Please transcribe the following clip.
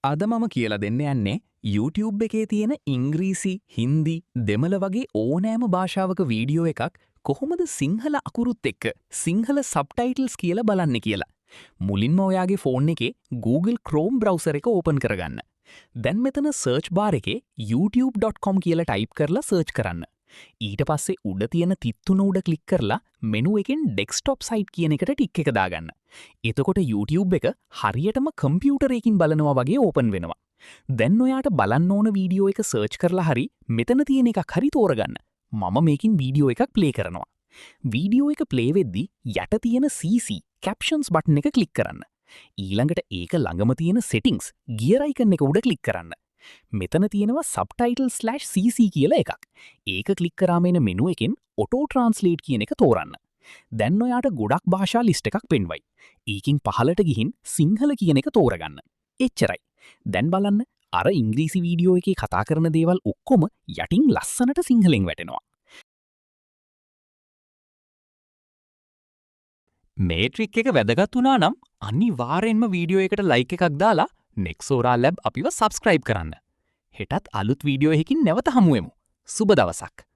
අද මම කියලා දෙන්න යන්නේ YouTube එකේ තියෙන ඉංග්‍රීසි, හින්දි, දෙමළ වගේ ඕනෑම භාෂාවක වීඩියෝ එකක් කොහොමද සිංහල අකුරුත් එක්ක සිංහල සබ්ටයිටල්ස් කියලා බලන්න කියලා. මුලින්ම ඔයාගේ ෆෝන් එකේ Google Chrome browser එක ඕපන් කරගන්න. දැන් මෙතන සර්ච් බාර් එකේ youtube.com කියලා ටයිප් කරලා සර්ච් කරන්න. ඊට පස්සේ උඩ තියෙන තිත්තුන උඩ ක්ලික් කරලා මෙනු එකෙන් ඩෙස්ක්ටොප් සයිට් කියන එකට ටික් එක දාගන්න. එතකොට YouTube එක හරියටම කම්පියුටරයකින් බලනවා වගේ ඕපන් වෙනවා. දැන් ඔයාට බලන්න ඕන වීඩියෝ එක සර්ච් කරලා හරි මෙතන තියෙන එකක් හරි තෝරගන්න. මම මේකින් වීඩියෝ එකක් ප්ලේ කරනවා. වීඩියෝ එක ප්ලේ වෙද්දි යට තියෙන CC captions බටන් එක ක්ලික් කරන්න. ඊළඟට ඒක ළඟම තියෙන settings gear icon එක උඩ ක්ලික් කරන්න. මෙතන තියෙනවා subtitle/cc කියලා එකක්. ඒක ක්ලික් කරාම එන මෙනු එකෙන් auto translate කියන එක තෝරන්න. දැන් ඔයාට ගොඩක් භාෂා ලිස්ට් එකක් පෙන්වයි. ඒකින් පහලට ගිහින් සිංහල කියන එක තෝරගන්න. එච්චරයි. දැන් බලන්න අර ඉංග්‍රීසි වීඩියෝ එකේ කතා කරන දේවල් ඔක්කොම යටින් ලස්සනට සිංහලෙන් වැටෙනවා. මේ ට්‍රික් එක වැදගත් වුණා නම් අනිවාර්යෙන්ම වීඩියෝ එකට ලයික් එකක් දාලා Nexora Lab අපිව සබ්ස්ක්‍රයිබ් කරන්න. හෙටත් අලුත් වීඩියෝ එකකින් නැවත හමු වෙමු. සුබ දවසක්.